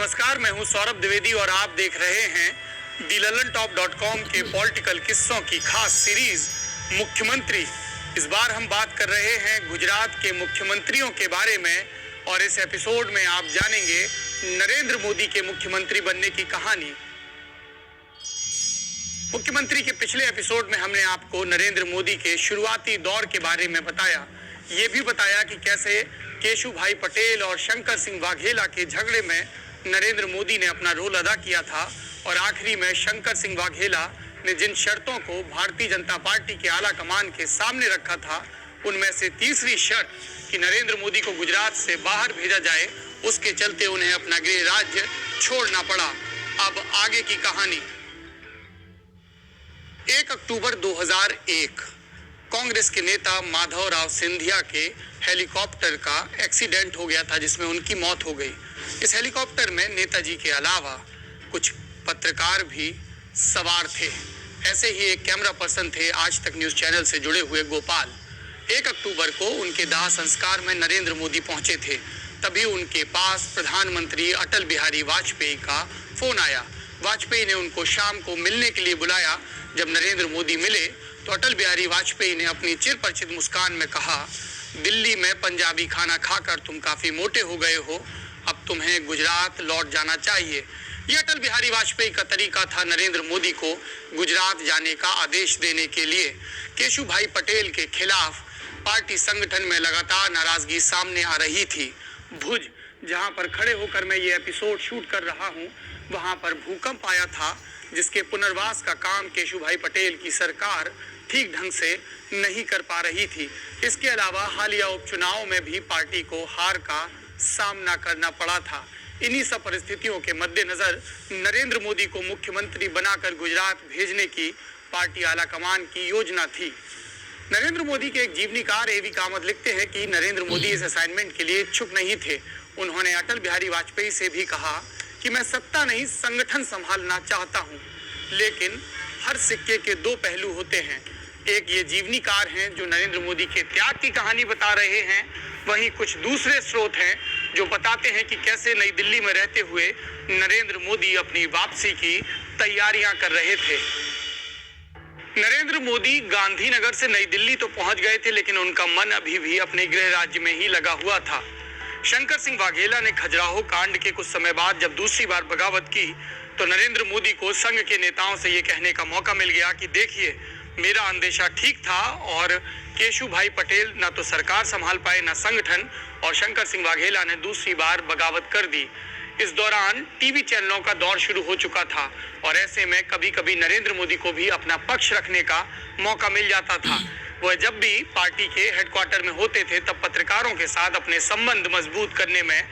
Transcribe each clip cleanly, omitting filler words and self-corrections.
नमस्कार, मैं हूं सौरभ द्विवेदी और आप देख रहे हैं DLallanTop.com के पॉलिटिकल किस्सों की खास सीरीज मुख्यमंत्री। इस बार हम बात कर रहे हैं गुजरात के मुख्यमंत्रियों के बारे में और इस एपिसोड में आप जानेंगे नरेंद्र मोदी के मुख्यमंत्री बनने की कहानी। मुख्यमंत्री के पिछले एपिसोड में हमने आपको नरेंद्र मोदी के शुरुआती दौर के बारे में बताया। ये भी बताया कि कैसे केशुभाई पटेल और शंकर सिंह वाघेला के झगड़े में नरेंद्र मोदी ने अपना रोल अदा किया था और आखिरी में शंकर सिंह वाघेला ने जिन शर्तों को भारतीय जनता पार्टी के आला कमान के सामने रखा था, उनमें से तीसरी शर्त कि नरेंद्र मोदी को गुजरात से बाहर भेजा जाए, उसके चलते उन्हें अपना गृह राज्य छोड़ना पड़ा। अब आगे की कहानी। 1 अक्टूबर 2001 कांग्रेस के नेता माधवराव सिंधिया के हेलीकॉप्टर का एक्सीडेंट हो गया था, जिसमें उनकी मौत हो गई। इस हेलीकॉप्टर में नेताजी के अलावा कुछ पत्रकार भी सवार थे। ऐसे ही एक कैमरा पर्सन थे आज तक न्यूज चैनल से जुड़े हुए गोपाल। 1 अक्टूबर को उनके दाह संस्कार में नरेंद्र मोदी पहुंचे थे। तभी उनके पास प्रधानमंत्री अटल बिहारी वाजपेयी का फोन आया। वाजपेयी ने उनको शाम को मिलने के लिए बुलाया। जब नरेंद्र मोदी मिले तो अटल बिहारी वाजपेयी ने अपनी चिरपरिचित मुस्कान में कहा, दिल्ली में पंजाबी खाना खाकर तुम काफी मोटे हो गए हो, अब तुम्हें गुजरात लौट जाना चाहिए। यह अटल बिहारी वाजपेयी का तरीका था नरेंद्र मोदी को गुजरात जाने का आदेश देने के लिए। केशुभाई पटेल के खिलाफ पार्टी संगठन में लगातार नाराजगी सामने आ रही थी। भुज, जहां पर खड़े होकर मैं ये एपिसोड शूट कर रहा हूं, वहां पर भूकंप आया था, जिसके पुनर्वास का काम केशुभाई पटेल की सरकार ठीक ढंग से नहीं कर पा रही थी। इसके अलावा हालिया उपचुनाव में भी पार्टी को हार का सामना करना पड़ा था। इन्हीं सब परिस्थितियों के मद्देनजर नरेंद्र मोदी को मुख्यमंत्री बनाकर गुजरात भेजने की पार्टी आलाकमान की योजना थी। नरेंद्र मोदी के एक जीवनीकार एवी कामत लिखते हैं कि नरेंद्र मोदी इस असाइनमेंट के लिए इच्छुक नहीं थे। उन्होंने अटल बिहारी वाजपेयी से भी कहा कि मैं सत्ता नहीं संगठन संभालना चाहता हूं। लेकिन हर सिक्के के दो पहलू होते हैं। एक ये जीवनीकार हैं जो नरेंद्र मोदी के त्याग की कहानी बता रहे हैं, वहीं कुछ दूसरे स्रोत हैं जो बताते हैं कि कैसे नई दिल्ली में रहते हुए नरेंद्र मोदी अपनी वापसी की तैयारियां कर रहे थे। नरेंद्र मोदी गांधीनगर से नई दिल्ली तो पहुंच गए थे, लेकिन उनका मन अभी भी अपने गृह राज्य में ही लगा हुआ था। शंकर सिंह वाघेला ने खजुराहो कांड के कुछ समय बाद जब दूसरी बार बगावत की तो नरेंद्र मोदी को संघ के नेताओं से ये कहने का मौका मिल गया कि देखिए, मेरा अंदेशा ठीक था और केशुभाई पटेल ना तो सरकार संभाल पाए ना संगठन, और शंकर सिंह वाघेला ने दूसरी बार बगावत कर दी। इस दौरान टीवी चैनलों का दौर शुरू हो चुका था और ऐसे में कभी कभी नरेंद्र मोदी को भी अपना पक्ष रखने का मौका मिल जाता था। वह जब भी पार्टी के हेडक्वार्टर में होते थे तब पत्रकारों के साथ अपने संबंध मजबूत करने में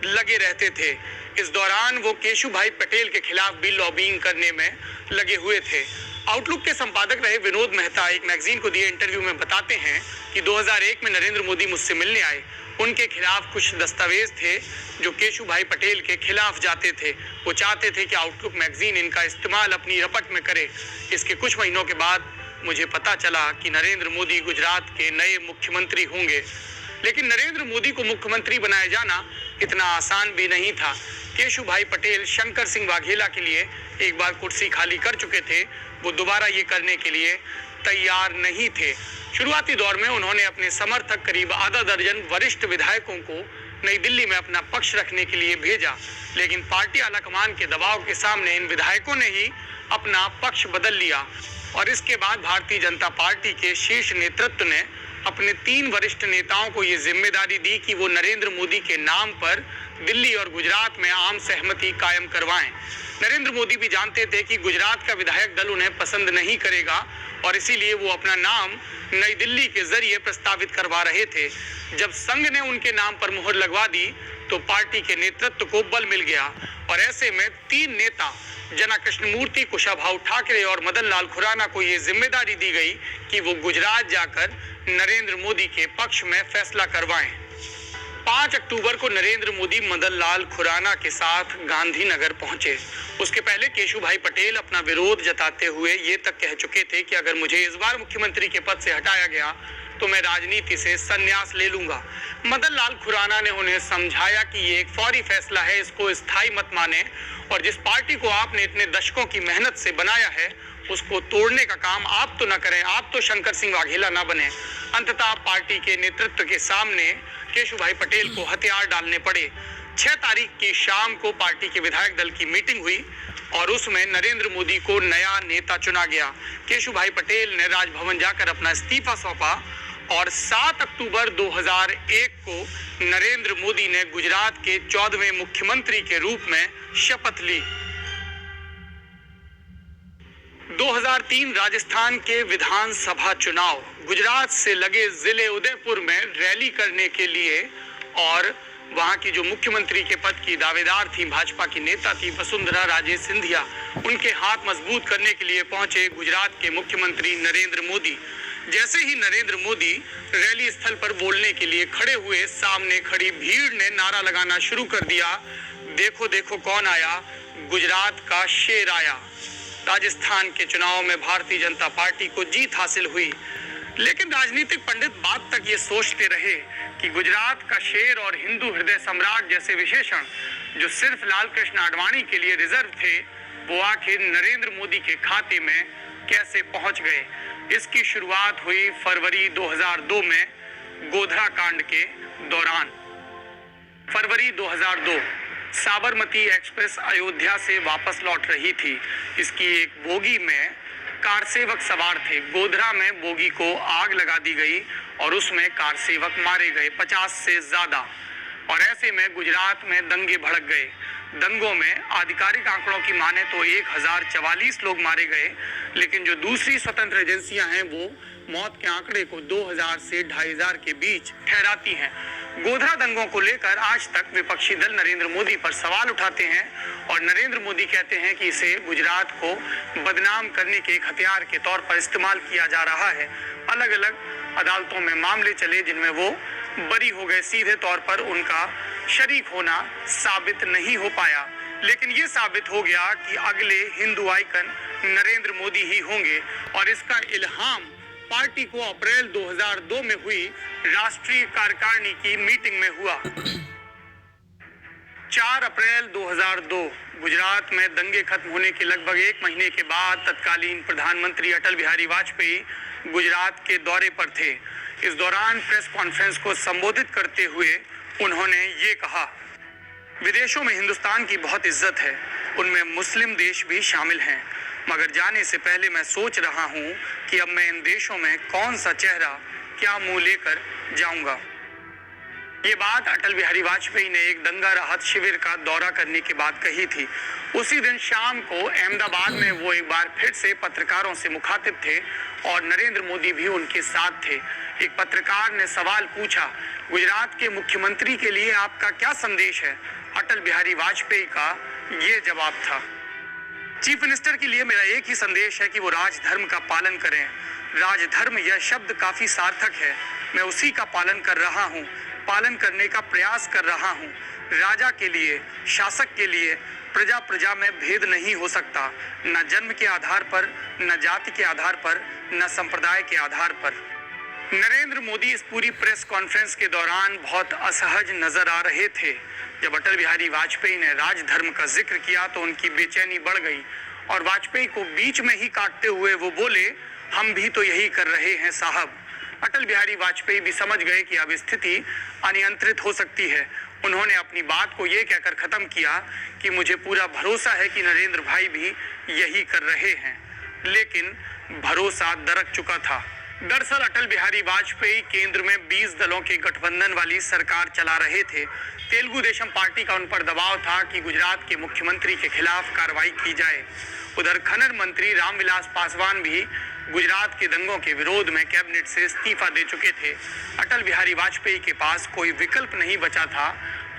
लगे रहते थे। इस दौरान वो केशुभाई पटेल के खिलाफ भी लॉबिंग करने में लगे हुए थे। आउटलुक के संपादक रहे विनोद मेहता एक मैगजीन को दिए इंटरव्यू में बताते हैं कि 2001 में नरेंद्र मोदी मुझसे मिलने आए। उनके खिलाफ कुछ दस्तावेज थे जो केशुभाई पटेल के खिलाफ जाते थे। वो चाहते थे कि आउटलुक मैगजीन इनका इस्तेमाल अपनी रपट में करे। इसके कुछ महीनों के बाद मुझे पता चला कि नरेंद्र मोदी गुजरात के नए मुख्यमंत्री होंगे। लेकिन नरेंद्र मोदी को मुख्यमंत्री बनाया जाना इतना आसान भी नहीं था। केशुभाई पटेल शंकर सिंह वाघेला के लिए एक बार कुर्सी खाली कर चुके थे, वो दोबारा ये करने के लिए तैयार नहीं थे। शुरुआती दौर में उन्होंने अपने समर्थक करीब आधा दर्जन वरिष्ठ विधायकों को नई दिल्ली में अपना पक्ष रखने के लिए भेजा, लेकिन पार्टी आलाकमान के दबाव के सामने इन विधायकों ने ही अपना पक्ष बदल लिया और इसके बाद भारतीय जनता पार्टी के शीर्ष नेतृत्व ने अपने 3 वरिष्ठ नेताओं को ये जिम्मेदारी दी कि वो नरेंद्र मोदी के नाम पर दिल्ली और गुजरात में आम सहमति कायम करवाएं। नरेंद्र मोदी भी जानते थे कि गुजरात का विधायक दल उन्हें पसंद नहीं करेगा और इसीलिए वो अपना नाम नई दिल्ली के जरिए प्रस्तावित करवा रहे थे। जब संघ ने उनके नाम पर मुहर लगवा दी तो पार्टी के नेतृत्व को बल मिल गया और ऐसे में 3 नेता जना कृष्णमूर्ति, कुशाभाऊ ठाकरे और मदन लाल खुराना को ये जिम्मेदारी दी गई कि वो गुजरात जाकर नरेंद्र मोदी के पक्ष में फैसला करवाएं। 5 अक्टूबर को नरेंद्र मोदी मदन लाल खुराना के साथ गांधीनगर पहुंचे। उसके पहले केशुभाई पटेल अपना विरोध जताते हुए ये तक कह चुके थे कि अगर मुझे इस बार मुख्यमंत्री के पद से हटाया गया तो मैं राजनीति से संन्यास ले लूंगा। मदन लाल खुराना ने उन्हें समझाया कि ये एक फौरी फैसला है, इसको स्थायी मत माने और जिस पार्टी को आपने इतने दशकों की मेहनत से बनाया है उसको तोड़ने का काम आप तो न करें, आप तो शंकर सिंह वाघेला ना बने। अंततः पार्टी के नेतृत्व के सामने केशुभाई पटेल को हथियार डालने पड़े। 6 तारीख की शाम को पार्टी के विधायक दल की मीटिंग हुई और उसमें नरेंद्र मोदी को नया नेता चुना गया। केशुभाई पटेल ने राजभवन जाकर अपना इस्तीफा सौंपा और 7 अक्टूबर 2001 को नरेंद्र मोदी ने गुजरात के 14वें मुख्यमंत्री के रूप में शपथ ली। 2003 राजस्थान के विधानसभा चुनाव, गुजरात से लगे जिले उदयपुर में रैली करने के लिए और वहां की जो मुख्यमंत्री के पद की दावेदार थी, भाजपा की नेता थी वसुंधरा राजे सिंधिया, उनके हाथ मजबूत करने के लिए पहुंचे गुजरात के मुख्यमंत्री नरेंद्र मोदी। जैसे ही नरेंद्र मोदी रैली स्थल पर बोलने के लिए खड़े हुए, सामने खड़ी भीड़ ने नारा लगाना शुरू कर दिया, देखो देखो कौन आया, गुजरात का शेर आया। राजस्थान के चुनाव में भारतीय जनता पार्टी को जीत हासिल हुई, लेकिन राजनीतिक पंडित बात तक ये सोचते रहे कि गुजरात का शेर और हिंदू हृदय सम्राट जैसे विशेषण जो सिर्फ लाल कृष्ण आडवाणी के लिए रिजर्व थे, वो आखिर नरेंद्र मोदी के खाते में कैसे पहुंच गए। इसकी शुरुआत हुई फरवरी 2002 में गोधरा कांड के दौरान। फरवरी 2002 साबरमती एक्सप्रेस अयोध्या से वापस लौट रही थी। इसकी एक बोगी में कार सेवक सवार थे। गोधरा में बोगी को आग लगा दी गई और उसमें कार सेवक मारे गए 50 से ज्यादा। और ऐसे में गुजरात में दंगे भड़क गए। दंगों में आधिकारिक आंकड़ों की माने तो 1044 लोग मारे गए, लेकिन जो दूसरी स्वतंत्र एजेंसियां हैं वो मौत के आंकड़े को 2000 से 2500 के बीच ठहराती हैं। गोधरा दंगों को लेकर आज तक विपक्षी दल नरेंद्र मोदी पर सवाल उठाते हैं और नरेंद्र मोदी कहते हैं कि इसे गुजरात को बदनाम करने के एक हथियार के तौर पर इस्तेमाल किया जा रहा है। अलग अलग अदालतों में मामले चले जिनमें वो बरी हो गए, सीधे तौर पर उनका शरीक होना साबित नहीं हो पाया, लेकिन ये साबित हो गया कि अगले हिंदू आइकन नरेंद्र मोदी ही होंगे और इसका इल्हाम पार्टी को अप्रैल 2002 में हुई राष्ट्रीय कार्यकारिणी की मीटिंग में हुआ। 4 अप्रैल 2002 गुजरात में दंगे खत्म होने के लगभग 1 महीने के बाद तत्कालीन प्रधानमंत्री अटल बिहारी वाजपेयी गुजरात के दौरे पर थे। इस दौरान प्रेस कॉन्फ्रेंस को संबोधित करते हुए उन्होंने ये कहा, विदेशों में हिंदुस्तान की बहुत इज्जत है, उनमें मुस्लिम देश भी शामिल हैं, मगर जाने से पहले मैं सोच रहा हूं कि अब मैं इन देशों में कौन सा चेहरा क्या मुंह लेकर जाऊंगा। ये बात अटल बिहारी वाजपेयी ने एक दंगा राहत शिविर का दौरा करने के बाद कही थी। उसी दिन शाम को अहमदाबाद में वो एक बार फिर से पत्रकारों से मुखातिब थे और नरेंद्र मोदी भी उनके साथ थे। एक पत्रकार ने सवाल पूछा, गुजरात के मुख्यमंत्री के लिए आपका क्या संदेश है? अटल बिहारी वाजपेयी का ये जवाब था, चीफ मिनिस्टर के लिए मेरा एक ही संदेश है कि वो राजधर्म का पालन करें। राजधर्म यह शब्द काफी सार्थक है, मैं उसी का पालन कर रहा हूँ, पालन करने का प्रयास कर रहा हूँ। राजा के लिए, शासक के लिए प्रजा प्रजा में भेद नहीं हो सकता, न जन्म के आधार पर, न जाति के आधार पर, न संप्रदाय के आधार पर। नरेंद्र मोदी इस पूरी प्रेस कॉन्फ्रेंस के दौरान बहुत असहज नजर आ रहे थे। जब अटल बिहारी वाजपेयी ने राजधर्म का जिक्र किया तो उनकी बेचैनी बढ़ गई और वाजपेयी को बीच में ही काटते हुए वो बोले, हम भी तो यही कर रहे हैं साहब। अटल बिहारी वाजपेयी भी समझ गए कि अब स्थिति अनियंत्रित हो सकती है। उन्होंने अपनी बात को ये कहकर खत्म किया कि मुझे पूरा भरोसा है कि नरेंद्र भाई भी यही कर रहे हैं, लेकिन भरोसा दरक चुका था। दरअसल अटल बिहारी वाजपेयी केंद्र में 20 दलों के गठबंधन वाली सरकार चला रहे थे। तेलुगु देशम पार्टी का उन पर दबाव था कि गुजरात के मुख्यमंत्री के खिलाफ कार्रवाई की जाए। उधर खनन मंत्री रामविलास पासवान भी गुजरात के दंगों के विरोध में कैबिनेट से इस्तीफा दे चुके थे। अटल बिहारी वाजपेयी के पास कोई विकल्प नहीं बचा था।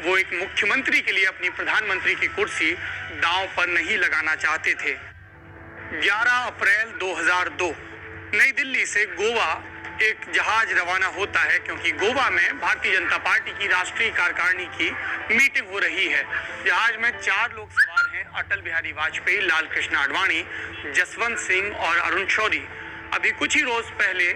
वो एक मुख्यमंत्री के लिए अपनी प्रधानमंत्री की कुर्सी दांव पर नहीं लगाना चाहते थे। 11 अप्रैल 2002 नई दिल्ली से गोवा एक जहाज रवाना होता है, क्योंकि गोवा में भारतीय जनता पार्टी की राष्ट्रीय कार्यकारिणी की मीटिंग हो रही है। जहाज में 4 लोग सवार हैं, अटल बिहारी वाजपेयी, लाल कृष्ण आडवाणी, जसवंत सिंह और अरुण शौरी। अभी कुछ ही रोज पहले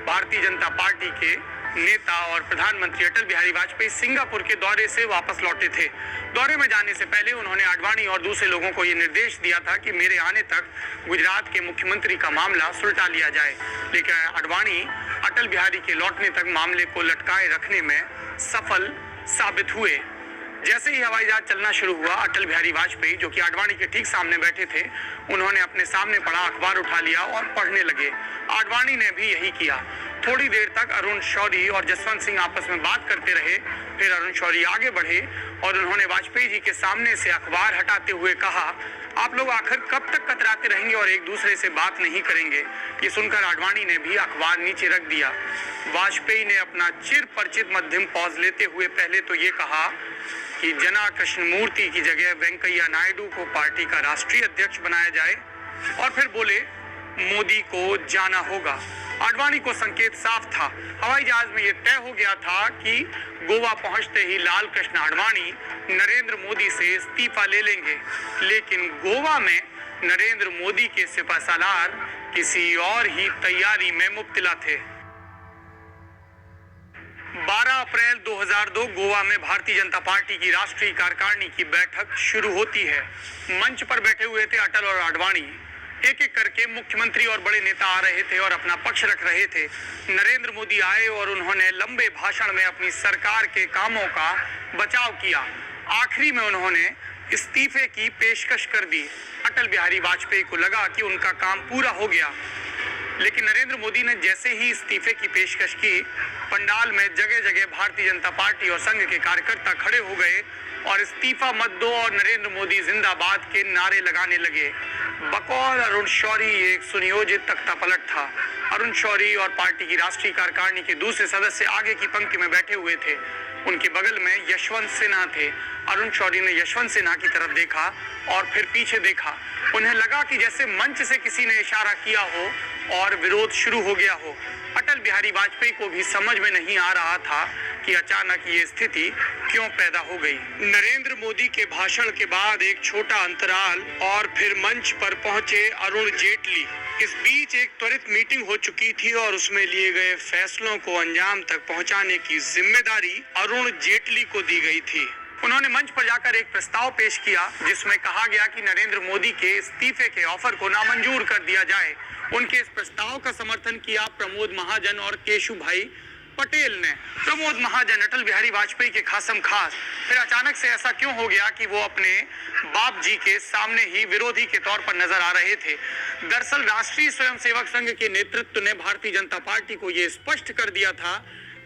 भारतीय जनता पार्टी के नेता और प्रधानमंत्री अटल बिहारी वाजपेयी सिंगापुर के दौरे से वापस लौटे थे। दौरे में जाने से पहले उन्होंने आडवाणी और दूसरे लोगों को ये निर्देश दिया था कि मेरे आने तक गुजरात के मुख्यमंत्री का मामला सुलझा लिया जाए, लेकिन आडवाणी अटल बिहारी के लौटने तक मामले को लटकाए रखने में सफल साबित हुए। जैसे ही हवाई जहाज चलना शुरू हुआ, अटल बिहारी वाजपेयी, जो कि आडवाणी के ठीक सामने बैठे थे, उन्होंने अपने सामने पड़ा अखबार उठा लिया और पढ़ने लगे। आडवाणी ने भी यही किया। थोड़ी देर तक अरुण शौरी और जसवंत सिंह आपस में बात करते रहे। फिर अरुण शौरी आगे बढ़े और उन्होंने वाजपेयी जी के सामने से अखबार हटाते हुए कहा, आप लोग आखिर कब तक कतराते रहेंगे और एक दूसरे से बात नहीं करेंगे। ये सुनकर आडवाणी ने भी अखबार नीचे रख दिया। वाजपेयी ने अपना चिर परिचित मध्यम पॉज लेते हुए पहले तो ये कहा कि जना कृष्णमूर्ति की जगह वेंकैया नायडू को पार्टी का राष्ट्रीय अध्यक्ष बनाया जाए, और फिर बोले मोदी को जाना होगा। आडवाणी को संकेत साफ था। हवाई जहाज में यह तय हो गया था कि गोवा पहुंचते ही लाल कृष्ण आडवाणी नरेंद्र मोदी से इस्तीफा ले लेंगे, लेकिन गोवा में नरेंद्र मोदी के सिपहसालार किसी और ही तैयारी में मुब्तला थे। 12 अप्रैल 2002 गोवा में भारतीय जनता पार्टी की राष्ट्रीय कार्यकारिणी की बैठक शुरू होती है। मंच पर बैठे हुए थे अटल और आडवाणी। एक एक करके मुख्यमंत्री और बड़े नेता आ रहे थे और अपना पक्ष रख रहे थे। नरेंद्र मोदी आए और उन्होंने लंबे भाषण में अपनी सरकार के कामों का बचाव किया। आखिरी में उन्होंने इस्तीफे की पेशकश कर दी। अटल बिहारी वाजपेयी को लगा कि उनका काम पूरा हो गया, लेकिन नरेंद्र मोदी ने जैसे ही इस्तीफे की पेशकश की, पंडाल में जगह जगह भारतीय जनता पार्टी और संघ के कार्यकर्ता खड़े हो गए और इस्तीफा मत दो और नरेंद्र मोदी जिंदाबाद के नारे लगाने लगे। बकौल अरुण शौरी एक सुनियोजित तख्तापलट था। अरुण शौरी और पार्टी की राष्ट्रीय कार्यकारिणी के दूसरे सदस्य आगे की पंक्ति में बैठे हुए थे। उनके बगल में यशवंत सिन्हा थे। अरुण शौरी ने यशवंत सिन्हा की तरफ देखा और फिर पीछे देखा। उन्हें लगा कि जैसे मंच से किसी ने इशारा किया हो और विरोध शुरू हो गया हो। अटल बिहारी वाजपेयी को भी समझ में नहीं आ रहा था कि अचानक ये स्थिति क्यों पैदा हो गई। नरेंद्र मोदी के भाषण के बाद एक छोटा अंतराल और फिर मंच पर पहुंचे अरुण जेटली। इस बीच एक त्वरित मीटिंग हो चुकी थी और उसमें लिए गए फैसलों को अंजाम तक पहुंचाने की जिम्मेदारी अरुण जेटली को दी गई थी। उन्होंने मंच पर जाकर एक प्रस्ताव पेश किया जिसमें कहा गया कि नरेंद्र मोदी के इस्तीफे के ऑफर को नामंजूर कर दिया जाए। उनके इस प्रस्ताव का समर्थन किया प्रमोद महाजन और केशु भाई पटेल ने। प्रमोद महाजन अटल बिहारी वाजपेयी के खासम खास। फिर अचानक से ऐसा क्यों हो गया कि वो अपने बाप जी के सामने ही विरोधी के तौर पर नजर आ रहे थे। दरअसल राष्ट्रीय स्वयंसेवक संघ के नेतृत्व ने भारतीय जनता पार्टी को ये स्पष्ट कर दिया था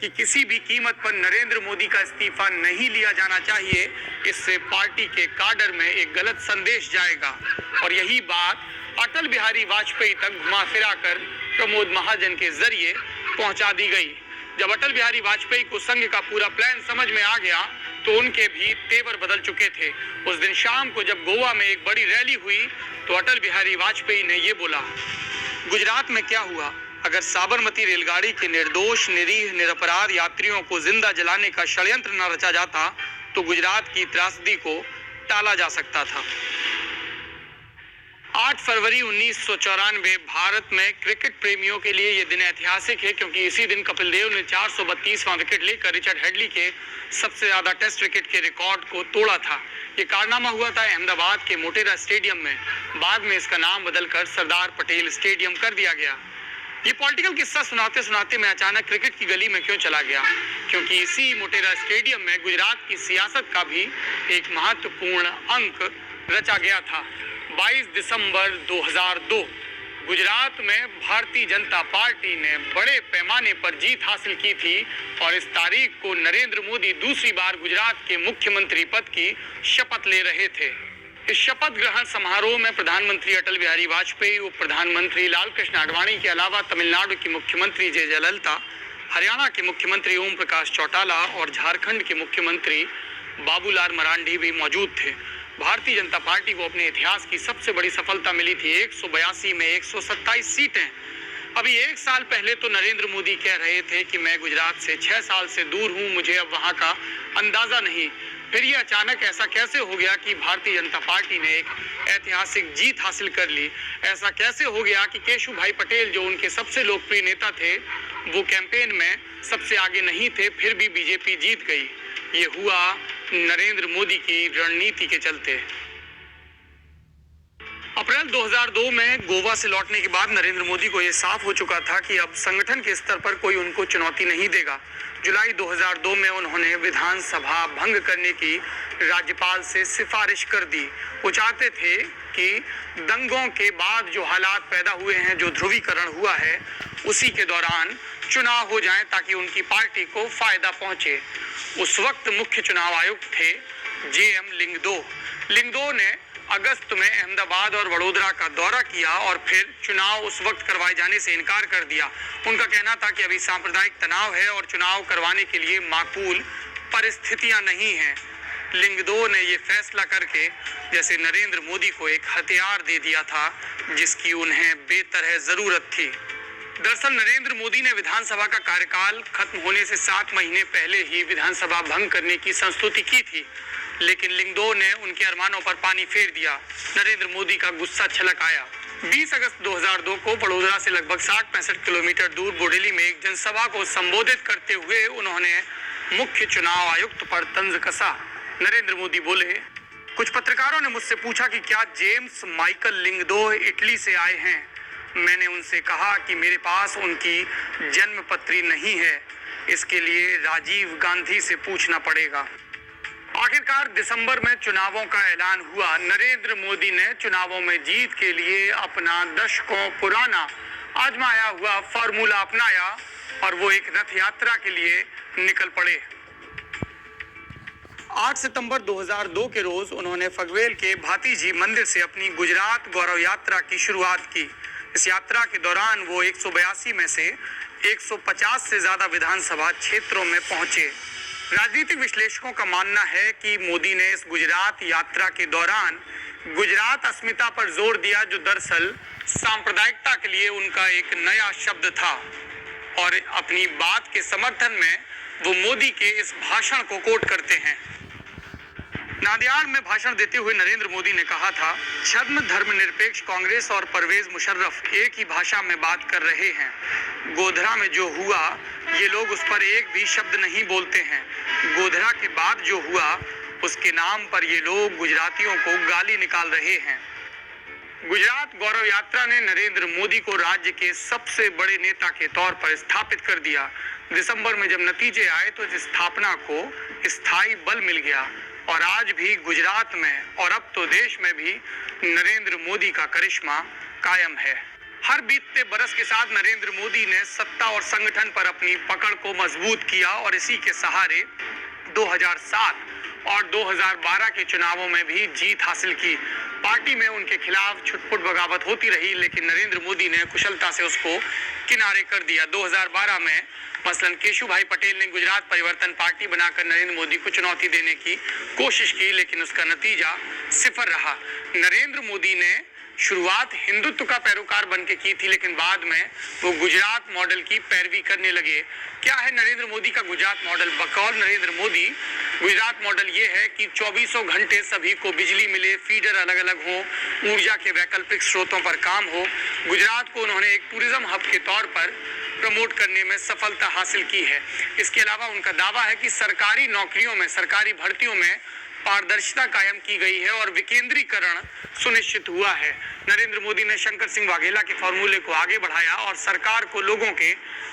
कि किसी भी कीमत पर नरेंद्र मोदी का इस्तीफा नहीं लिया जाना चाहिए। इससे पार्टी के काडर में एक गलत संदेश जाएगा, और यही बात अटल बिहारी वाजपेयी तक घुमा फिरा कर प्रमोद महाजन के जरिए पहुंचा दी गई। जब अटल बिहारी वाजपेयी को संघ का पूरा प्लान समझ में आ गया तो उनके भी तेवर बदल चुके थे। उस दिन शाम को जब गोवा में एक बड़ी रैली हुई तो अटल बिहारी वाजपेयी ने ये बोला, गुजरात में क्या हुआ? अगर साबरमती रेलगाड़ी के निर्दोष निरीह निरपराध यात्रियों को जिंदा जलाने का षड्यंत्र न रचा जाता तो गुजरात की त्रासदी को टाला जा सकता था। 8 फरवरी 1994 भारत में क्रिकेट प्रेमियों के लिए यह दिन ऐतिहासिक है, क्योंकि इसी दिन कपिल देव ने 432वां विकेट लेकर रिचर्ड हेडली के सबसे ज्यादा टेस्ट विकेट के रिकॉर्ड को तोड़ा था। ये कारनामा हुआ था अहमदाबाद के मोटेरा स्टेडियम में। बाद में इसका नाम बदलकर सरदार पटेल स्टेडियम कर दिया गया। ये पॉलिटिकल किस्सा सुनाते सुनाते मैं अचानक क्रिकेट की गली में क्यों चला गया, क्योंकि इसी मोटेरा स्टेडियम में गुजरात की सियासत का भी एक महत्वपूर्ण अंक रचा गया था। 22 दिसंबर 2002 गुजरात में भारतीय जनता पार्टी ने बड़े पैमाने पर जीत हासिल की थी और इस तारीख को नरेंद्र मोदी दूसरी बार गुजरात के मुख्यमंत्री पद की शपथ ले रहे थे। इस शपथ ग्रहण समारोह में प्रधानमंत्री अटल बिहारी वाजपेयी, उप प्रधानमंत्री लालकृष्ण आडवाणी के अलावा तमिलनाडु की मुख्यमंत्री जयललिता, हरियाणा के मुख्यमंत्री ओम प्रकाश चौटाला और झारखंड के मुख्यमंत्री बाबूलाल मरांडी भी मौजूद थे। भारतीय जनता पार्टी को अपने इतिहास की सबसे बड़ी सफलता मिली थी। 182 में 127 सीटें। अभी एक साल पहले तो नरेंद्र मोदी कह रहे थे कि मैं गुजरात से 6 साल से दूर हूं, मुझे अब वहां का अंदाजा नहीं। फिर ये अचानक ऐसा कैसे हो गया कि भारतीय जनता पार्टी ने एक ऐतिहासिक जीत हासिल कर ली? ऐसा कैसे हो गया कि केशु भाई पटेल, जो उनके सबसे लोकप्रिय नेता थे, वो कैंपेन में सबसे आगे नहीं थे, फिर भी बीजेपी जीत गई। ये हुआ नरेंद्र मोदी की रणनीति के चलते। अप्रैल 2002 में गोवा से लौटने के बाद नरेंद्र मोदी को यह साफ हो चुका था कि अब संगठन के स्तर पर कोई उनको चुनौती नहीं देगा। जुलाई 2002 में उन्होंने विधानसभा भंग करने की राज्यपाल से सिफारिश कर दी। वो चाहते थे कि दंगों के बाद जो हालात पैदा हुए हैं, जो ध्रुवीकरण हुआ है, उसी के दौरान चुनाव हो जाएं ताकि उनकी पार्टी को फायदा पहुंचे। उस वक्त मुख्य चुनाव आयुक्त थे JM लिंगदो। लिंगदो ने अगस्त में अहमदाबाद और वडोदरा का दौरा किया और फिर चुनाव उस वक्त करवाए जाने से इनकार कर दिया। उनका कहना था कि अभी सांप्रदायिक तनाव है और चुनाव करवाने के लिए माकूल परिस्थितियां नहीं हैं। लिंगदो ने ये फैसला करके जैसे नरेंद्र मोदी को एक हथियार दे दिया था जिसकी उन्हें बेतरह जरूरत थी। दरअसल नरेंद्र मोदी ने विधानसभा का कार्यकाल खत्म होने से 7 महीने पहले ही विधानसभा भंग करने की संस्तुति की थी, लेकिन लिंगदो ने उनके अरमानों पर पानी फेर दिया। नरेंद्र मोदी का गुस्सा छलक आया। 20 अगस्त 2002 को वडोदरा से लगभग 60-65 किलोमीटर दूर बोडेली में एक जनसभा को संबोधित करते हुए उन्होंने मुख्य चुनाव आयुक्त पर तंज कसा। नरेंद्र मोदी बोले, कुछ पत्रकारों ने मुझसे पूछा कि क्या जेम्स माइकल लिंगदो इटली से आए हैं। मैंने उनसे कहा कि मेरे पास उनकी जन्म पत्री नहीं है, इसके लिए राजीव गांधी से पूछना पड़ेगा। आखिरकार दिसंबर में चुनावों का ऐलान हुआ। नरेंद्र मोदी ने चुनावों में जीत के लिए अपना दशकों पुराना आजमाया हुआ फॉर्मूला अपनाया और वो एक रथ यात्रा के लिए निकल पड़े। 8 सितंबर 2002 के रोज उन्होंने फगवेल के भातीजी मंदिर से अपनी गुजरात गौरव यात्रा की शुरुआत की। इस यात्रा के दौरान वो 182 में से 150 से ज्यादा विधानसभा क्षेत्रों में पहुंचे। राजनीतिक विश्लेषकों का मानना है कि मोदी ने इस गुजरात यात्रा के दौरान गुजरात अस्मिता पर जोर दिया, जो दरअसल सांप्रदायिकता के लिए उनका एक नया शब्द था। और अपनी बात के समर्थन में वो मोदी के इस भाषण को कोट करते हैं। नादियाड में भाषण देते हुए नरेंद्र मोदी ने कहा था, छद्म धर्मनिरपेक्ष कांग्रेस और परवेज मुशर्रफ एक ही भाषा में बात कर रहे हैं। गोधरा में जो हुआ, ये लोग उस पर एक भी शब्द नहीं बोलते हैं। गोधरा के बाद जो हुआ, उसके नाम पर ये लोग गुजरातियों को गाली निकाल रहे हैं। गुजरात गौरव यात्रा ने नरेंद्र मोदी को राज्य के सबसे बड़े नेता के तौर पर स्थापित कर दिया। दिसंबर में जब नतीजे आए तो इस स्थापना को स्थायी बल मिल गया और आज भी गुजरात में और अब तो देश में भी नरेंद्र मोदी का करिश्मा कायम है। हर बीतते बरस के साथ नरेंद्र मोदी ने सत्ता और संगठन पर अपनी पकड़ को मजबूत किया और इसी के सहारे 2007 और 2012 के चुनावों में भी जीत हासिल की। पार्टी में उनके खिलाफ छुटपुट बगावत होती रही, लेकिन नरेंद्र मोदी ने कुशलता से उसको किनारे कर दिया। 2012 में मसलन केशुभाई पटेल ने गुजरात परिवर्तन पार्टी बनाकर नरेंद्र मोदी को चुनौती देने की कोशिश की, लेकिन उसका नतीजा सिफर रहा। नरेंद्र मोदी ने शुरुआत हिंदुत्व का पैरोकार बन के की थी, लेकिन बाद में वो गुजरात मॉडल की पैरवी करने लगे। क्या है नरेंद्र मोदी का गुजरात मॉडल? बकौल नरेंद्र मोदी, गुजरात मॉडल ये है कि 24 घंटे सभी को बिजली मिले, फीडर अलग अलग हो, ऊर्जा के वैकल्पिक स्रोतों पर काम हो। गुजरात को उन्होंने एक टूरिज्म हब के तौर पर प्रमोट करने में सफलता हासिल की है। इसके अलावा उनका दावा है कि सरकारी नौकरियों में, सरकारी भर्तियों में पारदर्शिता कायम की गई है और विकेंद्रीकरण सुनिश्चित हुआ है। नरेंद्र मोदी ने शंकर सिंह वाघेला के फॉर्मूले को आगे बढ़ाया और सरकार को लोगों के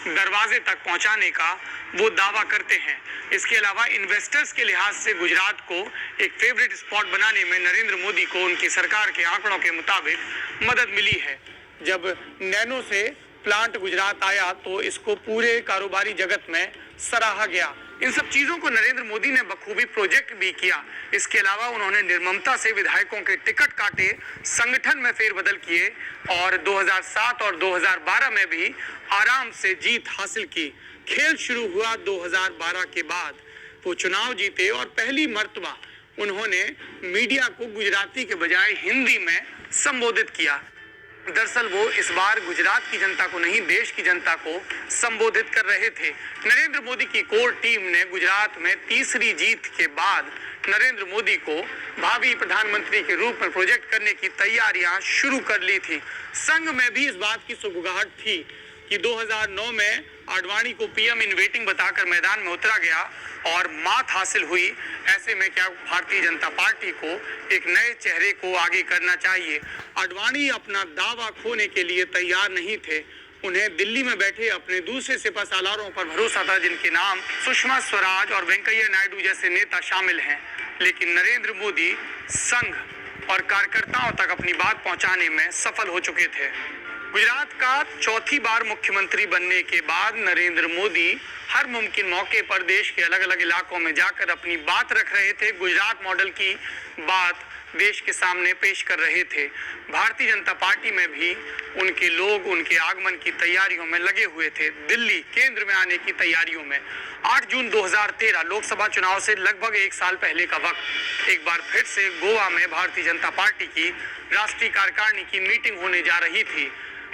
दरवाजे तक पहुंचाने का वो दावा करते हैं। इसके अलावा इन्वेस्टर्स के लिहाज से गुजरात को एक फेवरेट स्पॉट बनाने में नरेंद्र मोदी को उनकी सरकार के आंकड़ों के मुताबिक मदद मिली है। जब नैनो से प्लांट गुजरात आया तो इसको पूरे कारोबारी जगत में सराहा गया। इन सब चीजों को नरेंद्र मोदी ने बखूबी प्रोजेक्ट भी किया। इसके अलावा उन्होंने निर्ममता से विधायकों के टिकट काटे, संगठन में फेरबदल किए और 2007 और 2012 में भी आराम से जीत हासिल की। खेल शुरू हुआ 2012 के बाद। वो चुनाव जीते और पहली मर्तबा उन्होंने मीडिया को गुजराती के बजाय हिंदी में संबोधित किया। दरअसल वो इस बार गुजरात की जनता को नहीं, देश की जनता को संबोधित कर रहे थे। नरेंद्र मोदी की कोर टीम ने गुजरात में तीसरी जीत के बाद नरेंद्र मोदी को भावी प्रधानमंत्री के रूप में प्रोजेक्ट करने की तैयारियां शुरू कर ली थी। संघ में भी इस बात की सुगबुगाहट थी कि 2009 में आडवाणी को पीएम इन वेटिंग बताकर मैदान में उतरा गया और मात हासिल हुई। ऐसे में क्या भारतीय जनता पार्टी को एक नए चेहरे को आगे करना चाहिए। आडवाणी अपना दावा खोने के लिए तैयार नहीं थे। उन्हें दिल्ली में बैठे अपने दूसरे सिपा सालारों पर भरोसा था, जिनके नाम सुषमा स्वराज और वेंकैया नायडू जैसे नेता शामिल हैं। लेकिन नरेंद्र मोदी संघ और कार्यकर्ताओं तक अपनी बात पहुंचाने में सफल हो चुके थे। गुजरात का चौथी बार मुख्यमंत्री बनने के बाद नरेंद्र मोदी हर मुमकिन मौके पर देश के अलग अलग इलाकों में जाकर अपनी बात रख रहे थे। गुजरात मॉडल की बात देश के सामने पेश कर रहे थे। भारतीय जनता पार्टी में भी उनके लोग उनके आगमन की तैयारियों में लगे हुए थे, दिल्ली केंद्र में आने की तैयारियों में। 8 जून 2013 लोकसभा चुनाव से लगभग 1 साल पहले का वक्त, एक बार फिर से गोवा में भारतीय जनता पार्टी की राष्ट्रीय कार्यकारिणी की मीटिंग होने जा रही थी।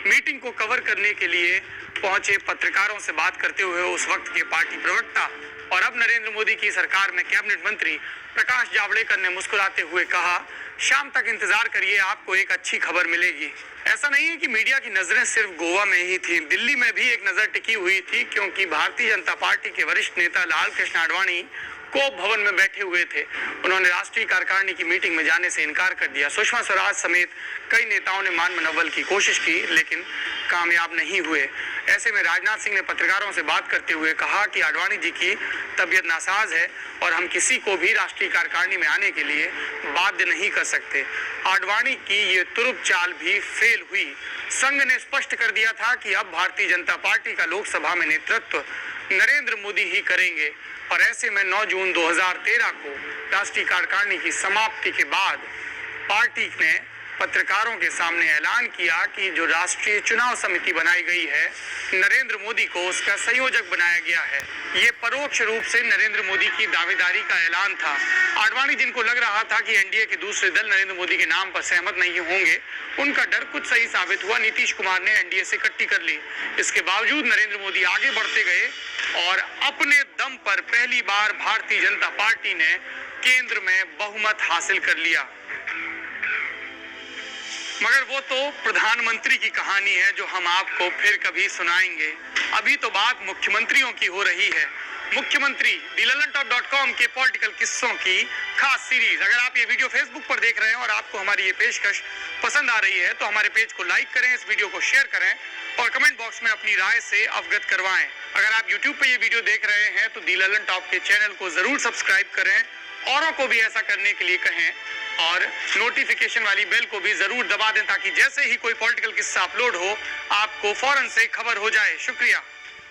मीटिंग को कवर करने के लिए पहुंचे पत्रकारों से बात करते हुए उस वक्त के पार्टी प्रवक्ता और अब नरेंद्र मोदी की सरकार में कैबिनेट मंत्री प्रकाश जावड़ेकर ने मुस्कुराते हुए कहा, शाम तक इंतजार करिए, आपको एक अच्छी खबर मिलेगी। ऐसा नहीं है कि मीडिया की नजरें सिर्फ गोवा में ही थी, दिल्ली में भी एक नजर टिकी हुई थी, क्योंकि भारतीय जनता पार्टी के वरिष्ठ नेता लाल कृष्ण आडवाणी कोप भवन में बैठे हुए थे। उन्होंने राष्ट्रीय कार्यकारिणी की मीटिंग में जाने से इनकार कर दिया। सुषमा स्वराज समेत कई नेताओं ने मान मनवल की कोशिश की, लेकिन कामयाब नहीं हुए। ऐसे में राजनाथ सिंह ने पत्रकारों से बात करते हुए कहा कि आडवाणी जी की तबीयत नासाज है और हम किसी को भी राष्ट्रीय कार्यकारिणी में आने के लिए बाध्य नहीं कर सकते। आडवाणी की ये तुरुप चाल भी फेल हुई। संघ ने स्पष्ट कर दिया था कि अब भारतीय जनता पार्टी का लोकसभा में नेतृत्व नरेंद्र मोदी ही करेंगे। और ऐसे में 9 जून 2013 को राष्ट्रीय कार्यकारिणी की समाप्ति के बाद पार्टी ने पत्रकारों के सामने ऐलान किया कि जो राष्ट्रीय चुनाव समिति बनाई गई है, नरेंद्र मोदी को उसका संयोजक बनाया गया है। ये परोक्ष रूप से नरेंद्र मोदी की दावेदारी का ऐलान था। आडवाणी जिनको लग रहा था कि एनडीए के दूसरे दल नरेंद्र मोदी के नाम पर सहमत नहीं होंगे, उनका डर कुछ सही साबित हुआ। नीतीश कुमार ने एनडीए से कट्टी कर ली। इसके बावजूद नरेंद्र मोदी आगे बढ़ते गए और अपने दम पर पहली बार भारतीय जनता पार्टी ने केंद्र में बहुमत हासिल कर लिया। मगर वो तो प्रधानमंत्री की कहानी है जो हम आपको फिर कभी सुनाएंगे। अभी तो बात मुख्यमंत्रियों की हो रही है। मुख्यमंत्री thelalantop.com के पॉलिटिकल किस्सों की खास सीरीज। अगर आप ये वीडियो फेसबुक पर देख रहे हैं और आपको हमारी ये पेशकश पसंद आ रही है तो हमारे पेज को लाइक करें, इस वीडियो को शेयर करें और कमेंट बॉक्स में अपनी राय से अवगत करवाएं। अगर आप YouTube पे ये वीडियो देख रहे हैं तो दी ललन टॉप के चैनल को जरूर सब्सक्राइब करें, औरों को भी ऐसा करने के लिए कहें और नोटिफिकेशन वाली बेल को भी जरूर दबा दें ताकि जैसे ही कोई पॉलिटिकल किस्सा अपलोड हो आपको फौरन से खबर हो जाए। शुक्रिया।